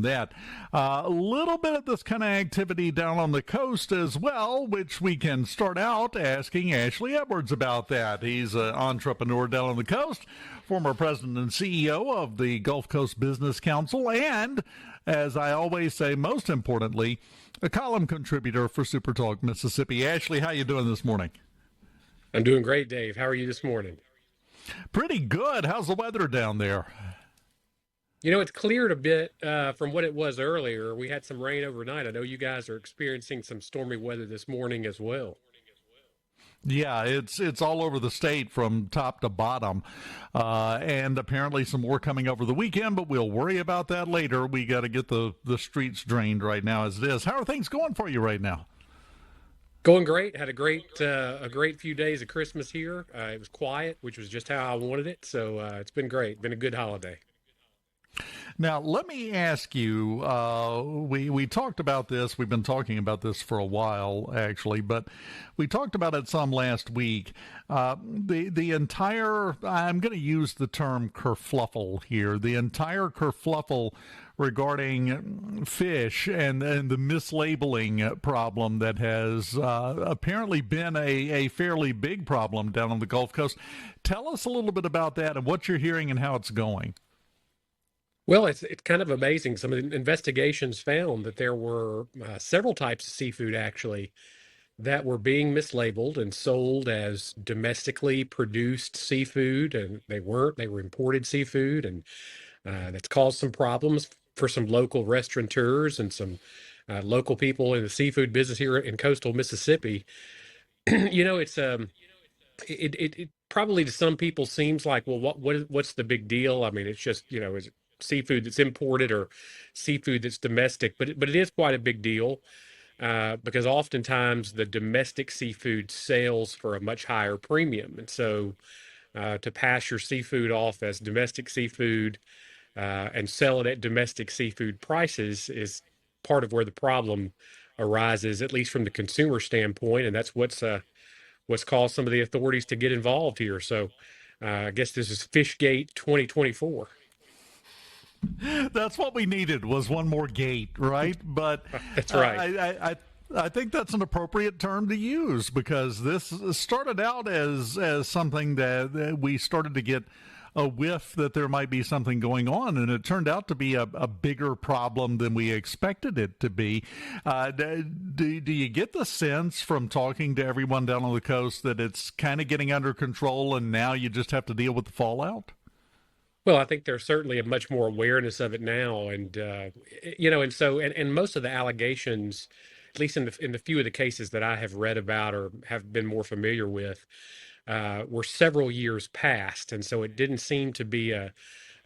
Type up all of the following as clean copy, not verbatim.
that. A little bit of this kind of activity down on the coast as well, which we can start out asking Ashley Edwards about that. He's an entrepreneur down on the coast, former president and CEO of the Gulf Coast Business Council, and, as I always say, most importantly, a column contributor for SuperTalk Mississippi. Ashley, how you doing this morning? I'm doing great, Dave. How are you this morning? Pretty good. How's the weather down there? You know, it's cleared a bit from what it was earlier. We had some rain overnight. I know you guys are experiencing some stormy weather this morning as well. Yeah, it's all over the state from top to bottom, and apparently some more coming over the weekend, but we'll worry about that later. We got to get the streets drained right now as it is. How are things going for you right now? Going great. Had a great few days of Christmas here. It was quiet, which was just how I wanted it. So it's been great. Been a good holiday. Now, let me ask you, we talked about this. We've been talking about this for a while, actually, but we talked about it some last week. The entire, I'm going to use the term kerfluffle here, the entire kerfluffle regarding fish and the mislabeling problem that has apparently been a fairly big problem down on the Gulf Coast. Tell us a little bit about that and what you're hearing and how it's going. Well, it's kind of amazing. Some of the investigations found that there were several types of seafood actually that were being mislabeled and sold as domestically produced seafood, and they weren't. They were imported seafood, and that's caused some problems for some local restaurateurs and some local people in the seafood business here in coastal Mississippi. You know, it probably to some people seems like, well, what's the big deal? I mean, it's just, is it seafood that's imported or seafood that's domestic? But it is quite a big deal because oftentimes the domestic seafood sells for a much higher premium, and so to pass your seafood off as domestic seafood and sell it at domestic seafood prices is part of where the problem arises, at least from the consumer standpoint, and that's what's caused some of the authorities to get involved here. So I guess this is Fishgate 2024. That's what we needed, was one more gate, right? But That's right. I think that's an appropriate term to use because this started out as something that we started to get a whiff that there might be something going on, and it turned out to be a bigger problem than we expected it to be. Do you get the sense from talking to everyone down on the coast that it's kind of getting under control and now you just have to deal with the fallout? Well, I think there's certainly a much more awareness of it now, and most of the allegations, at least in the few of the cases that I have read about or have been more familiar with, were several years past, and so it didn't seem to be a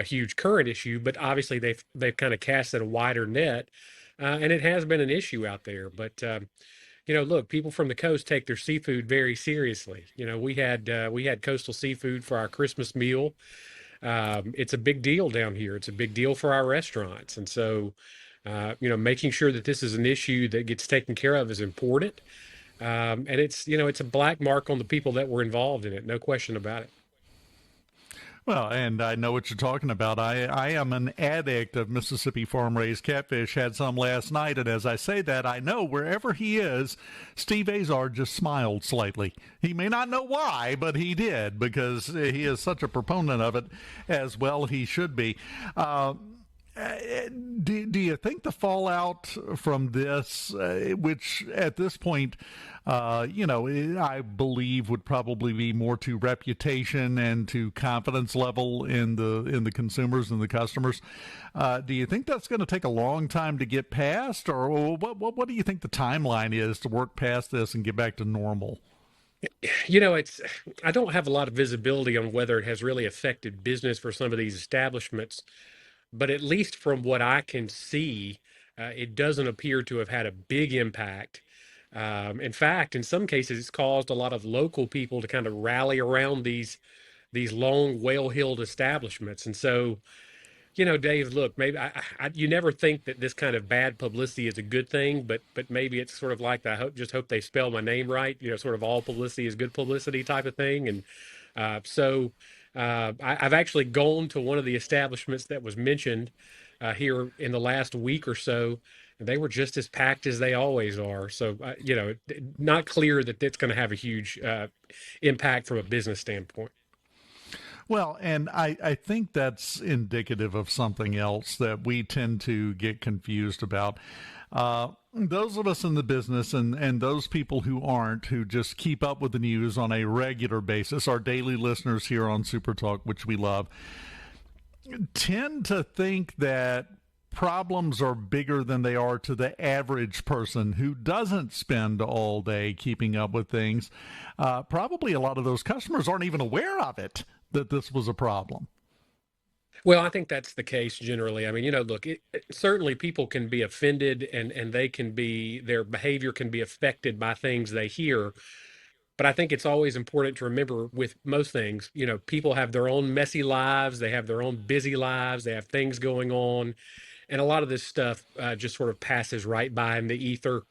huge current issue. But obviously, they've kind of cast it a wider net, and it has been an issue out there. But look, people from the coast take their seafood very seriously. We had coastal seafood for our Christmas meal. It's a big deal down here. It's a big deal for our restaurants. And so, making sure that this is an issue that gets taken care of is important. And it's a black mark on the people that were involved in it. No question about it. Well, and I know what you're talking about. I am an addict of Mississippi farm-raised catfish. Had some last night, and as I say that, I know wherever he is, Steve Azar just smiled slightly. He may not know why, but he did, because he is such a proponent of it, as well he should be. Do you think the fallout from this, which at this point, I believe would probably be more to reputation and to confidence level in the consumers and the customers, do you think that's going to take a long time to get past, or what do you think the timeline is to work past this and get back to normal? I don't have a lot of visibility on whether it has really affected business for some of these establishments. But at least from what I can see, it doesn't appear to have had a big impact. In fact, in some cases, it's caused a lot of local people to kind of rally around these long, well-heeled establishments. And so, Dave, look, maybe you never think that this kind of bad publicity is a good thing, but maybe it's sort of like just hope they spell my name right. Sort of all publicity is good publicity type of thing. And I've actually gone to one of the establishments that was mentioned here in the last week or so. And they were just as packed as they always are. So, not clear that it's going to have a huge impact from a business standpoint. Well, and I think that's indicative of something else that we tend to get confused about. Those of us in the business and those people who aren't, who just keep up with the news on a regular basis, our daily listeners here on Super Talk, which we love, tend to think that problems are bigger than they are to the average person who doesn't spend all day keeping up with things. Probably a lot of those customers aren't even aware of it, that this was a problem. Well, I think that's the case generally. I mean, look, certainly people can be offended and their behavior can be affected by things they hear. But I think it's always important to remember with most things, people have their own messy lives, they have their own busy lives, they have things going on. And a lot of this stuff just sort of passes right by in the ether,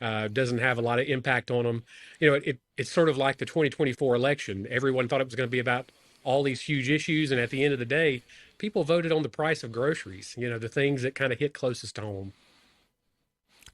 doesn't have a lot of impact on them. It's sort of like the 2024 election. Everyone thought it was going to be about all these huge issues. And at the end of the day, people voted on the price of groceries, the things that kind of hit closest to home.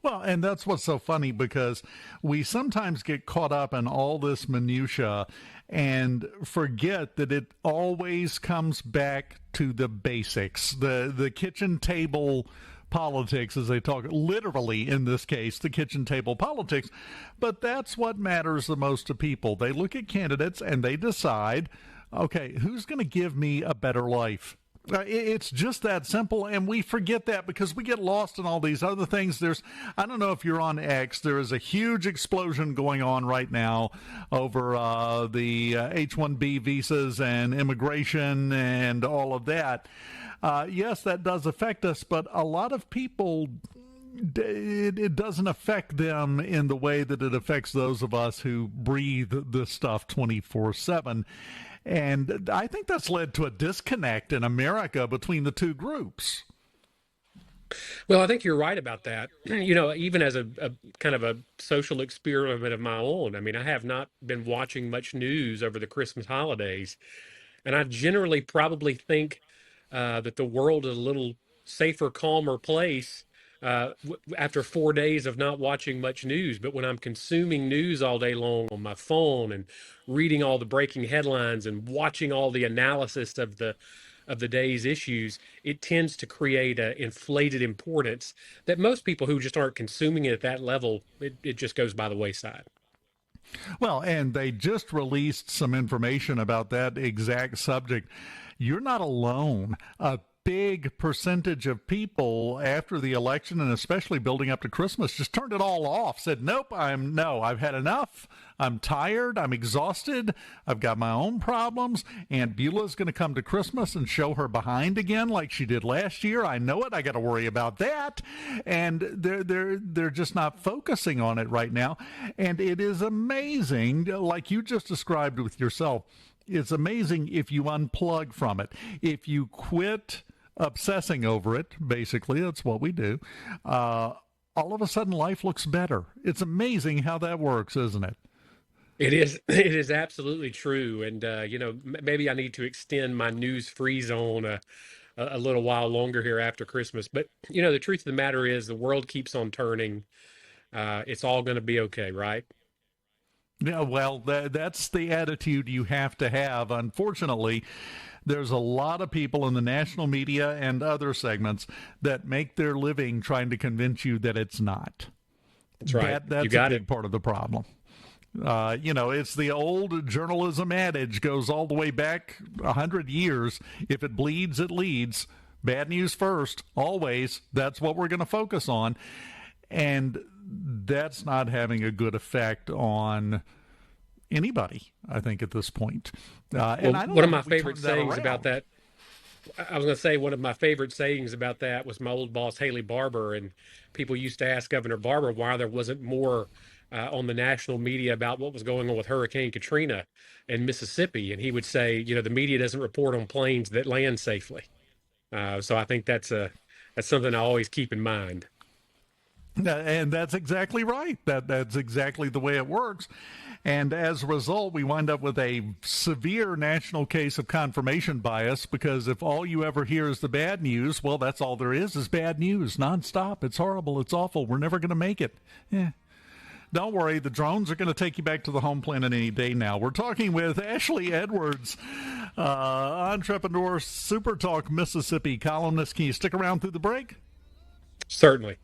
Well, and that's what's so funny, because we sometimes get caught up in all this minutia and forget that it always comes back to the basics, the kitchen table politics, as they talk, literally in this case, the kitchen table politics. But that's what matters the most to people. They look at candidates and they decide, okay, who's going to give me a better life? It's just that simple, and we forget that because we get lost in all these other things. I don't know if you're on X, there is a huge explosion going on right now over the H-1B visas and immigration and all of that. Yes, that does affect us, but a lot of people, it doesn't affect them in the way that it affects those of us who breathe this stuff 24/7. And I think that's led to a disconnect in America between the two groups. Well, I think you're right about that. Even as a kind of a social experiment of my own, I mean, I have not been watching much news over the Christmas holidays. And I generally probably think that the world is a little safer, calmer place after 4 days of not watching much news. But when I'm consuming news all day long on my phone and reading all the breaking headlines and watching all the analysis of the day's issues, it tends to create an inflated importance that most people who just aren't consuming it at that level, it just goes by the wayside. Well, and they just released some information about that exact subject. You're not alone. A big percentage of people after the election, and especially building up to Christmas, just turned it all off, said, nope, I've had enough. I'm tired. I'm exhausted. I've got my own problems. Aunt Beulah's going to come to Christmas and show her behind again like she did last year. I know it. I got to worry about that. And they're just not focusing on it right now. And it is amazing, like you just described with yourself. It's amazing if you unplug from it. If you quit obsessing over it, basically, that's what we do, all of a sudden life looks better. It's amazing how that works, isn't it? It is. It is absolutely true. And, maybe I need to extend my news free zone a little while longer here after Christmas. But, the truth of the matter is the world keeps on turning. It's all going to be okay, right? Yeah, well, that's the attitude you have to have. Unfortunately, there's a lot of people in the national media and other segments that make their living trying to convince you that it's not. That's right. That's You got a big it. part of the problem. It's the old journalism adage, goes all the way back 100 years. If it bleeds, it leads. Bad news first, always. That's what we're going to focus on. And that's not having a good effect on anybody, I think, at this point. And I don't One of know my if we favorite turned that sayings about around. that, I was going to say one of my favorite sayings about that was my old boss, Haley Barber. And people used to ask Governor Barber why there wasn't more on the national media about what was going on with Hurricane Katrina in Mississippi. And he would say, the media doesn't report on planes that land safely. So I think that's something I always keep in mind. And that's exactly right. That's exactly the way it works. And as a result, we wind up with a severe national case of confirmation bias, because if all you ever hear is the bad news, well, that's all there is bad news nonstop. It's horrible. It's awful. We're never going to make it. Don't worry, the drones are going to take you back to the home planet any day now. We're talking with Ashley Edwards, entrepreneur, SuperTalk Mississippi columnist. Can you stick around through the break? Certainly.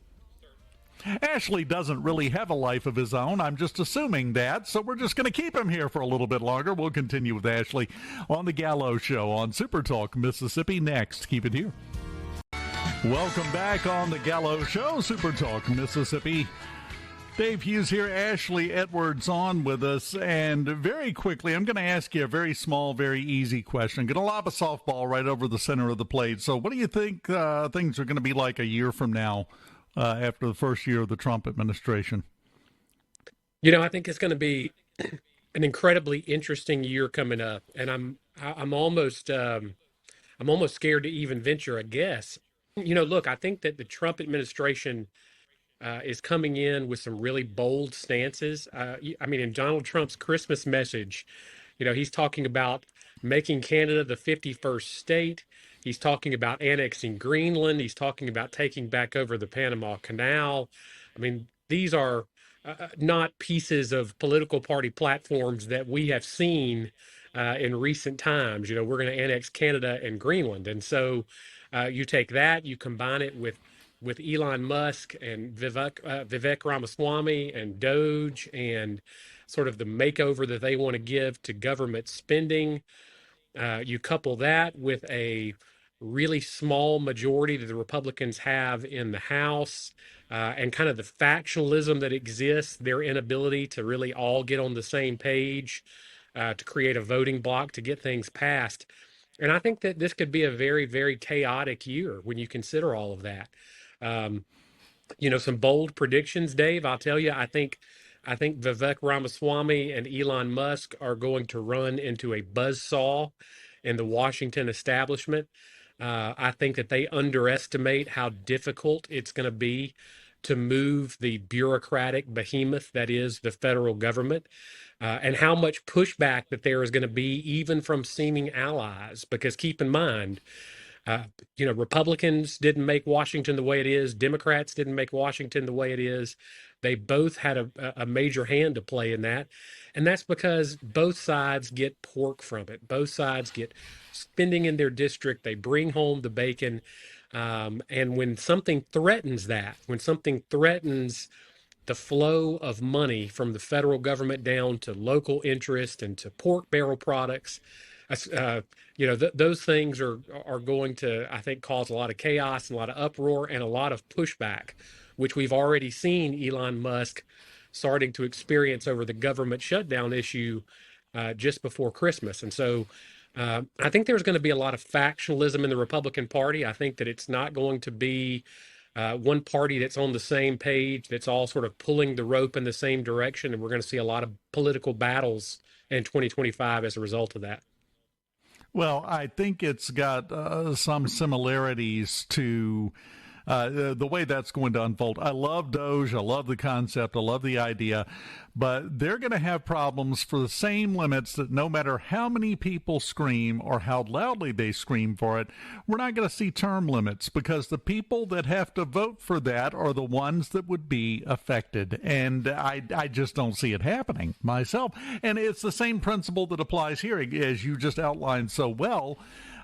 Ashley doesn't really have a life of his own. I'm just assuming that, so we're just going to keep him here for a little bit longer. We'll continue with Ashley on the Gallo Show on SuperTalk Mississippi next. Keep it here. Welcome back on the Gallo Show, SuperTalk Mississippi. Dave Hughes here, Ashley Edwards on with us, and very quickly, I'm going to ask you a very small, very easy question. I'm going to lob a softball right over the center of the plate. So what do you think things are going to be like a year from now after the first year of the Trump administration? I think it's going to be an incredibly interesting year coming up, and I'm almost scared to even venture a guess. Look, I think that the Trump administration is coming in with some really bold stances. In Donald Trump's Christmas message, he's talking about making Canada the 51st state. He's talking about annexing Greenland. He's talking about taking back over the Panama Canal. These are not pieces of political party platforms that we have seen in recent times. We're going to annex Canada and Greenland. And so you take that, you combine it with Elon Musk and Vivek Ramaswamy and Doge and sort of the makeover that they want to give to government spending. You couple that with a really small majority that the Republicans have in the House and kind of the factionalism that exists, their inability to really all get on the same page to create a voting bloc to get things passed. And I think that this could be a very, very chaotic year when you consider all of that. Some bold predictions, Dave. I'll tell you, I think Vivek Ramaswamy and Elon Musk are going to run into a buzzsaw in the Washington establishment. I think that they underestimate how difficult it's going to be to move the bureaucratic behemoth that is the federal government, and how much pushback that there is going to be even from seeming allies. Because keep in mind, Republicans didn't make Washington the way it is. Democrats didn't make Washington the way it is. They both had a major hand to play in that. And that's because both sides get pork from it. Both sides get spending in their district. They bring home the bacon. And when something threatens that, when something threatens the flow of money from the federal government down to local interest and to pork barrel products, those things are going to, I think, cause a lot of chaos and a lot of uproar and a lot of pushback, which we've already seen Elon Musk starting to experience over the government shutdown issue just before Christmas. And so I think there's going to be a lot of factionalism in the Republican Party. I think that it's not going to be one party that's on the same page, that's all sort of pulling the rope in the same direction. And we're going to see a lot of political battles in 2025 as a result of that. Well, I think it's got some similarities to the way that's going to unfold. I love Doge. I love the concept. I love the idea. But they're going to have problems for the same limits that no matter how many people scream or how loudly they scream for it, we're not going to see term limits, because the people that have to vote for that are the ones that would be affected. And I just don't see it happening myself. And it's the same principle that applies here, as you just outlined so well.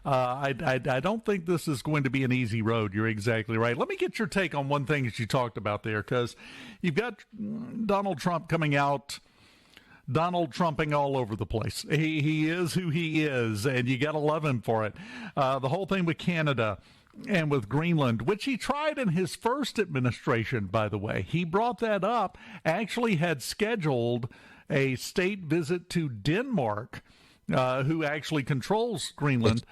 I don't think this is going to be an easy road. You're exactly right. Let me get your take on one thing that you talked about there, because you've got Donald Trump coming out, Donald Trumping all over the place. He is who he is, and you got to love him for it. The whole thing with Canada and with Greenland, which he tried in his first administration, by the way. He brought that up, actually had scheduled a state visit to Denmark, who actually controls Greenland.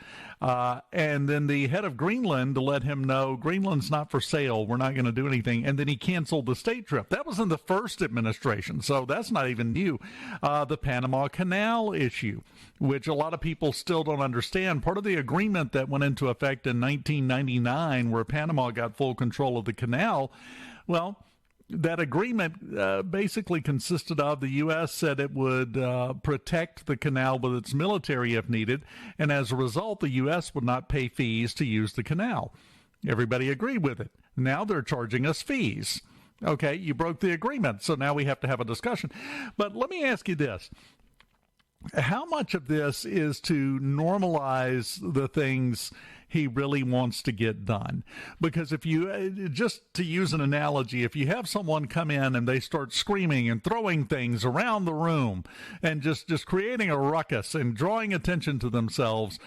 And then the head of Greenland let him know Greenland's not for sale. We're not going to do anything. And then he canceled the state trip. That was in the first administration, so that's not even new. The Panama Canal issue, which a lot of people still don't understand. Part of the agreement that went into effect in 1999, where Panama got full control of the canal, well, that agreement basically consisted of the U.S. said it would protect the canal with its military if needed, and as a result, the U.S. would not pay fees to use the canal. Everybody agreed with it. Now they're charging us fees. Okay, you broke the agreement, so now we have to have a discussion. But let me ask you this. How much of this is to normalize the things he really wants to get done? Because if you, just to use an analogy, if you have someone come in and they start screaming and throwing things around the room and just creating a ruckus and drawing attention to themselves,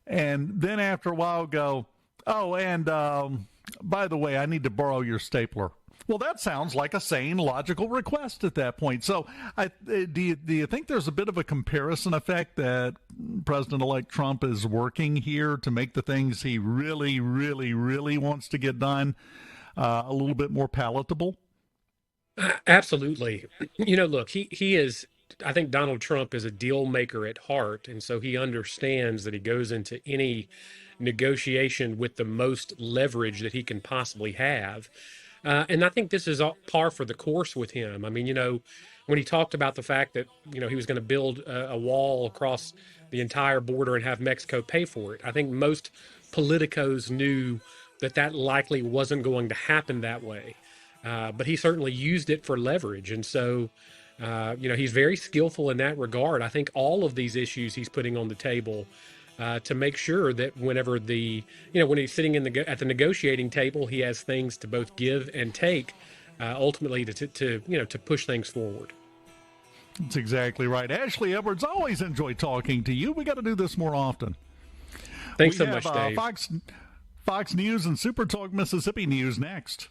and then after a while go, oh, and by the way, I need to borrow your stapler. Well, that sounds like a sane, logical request at that point. So do you think there's a bit of a comparison effect that President-elect Trump is working here to make the things he really, really, really wants to get done a little bit more palatable? Absolutely. Look, he is, I think Donald Trump is a deal maker at heart. And so he understands that he goes into any negotiation with the most leverage that he can possibly have. And I think this is par for the course with him. I mean, when he talked about the fact that, he was going to build a wall across the entire border and have Mexico pay for it, I think most politicos knew that likely wasn't going to happen that way. But he certainly used it for leverage. And so, he's very skillful in that regard. I think all of these issues he's putting on the table to make sure that whenever when he's sitting at the negotiating table, he has things to both give and take, ultimately to push things forward. That's exactly right. Ashley Edwards, I always enjoy talking to you. We got to do this more often. Thanks so much, Dave. Fox News and SuperTalk Mississippi News next.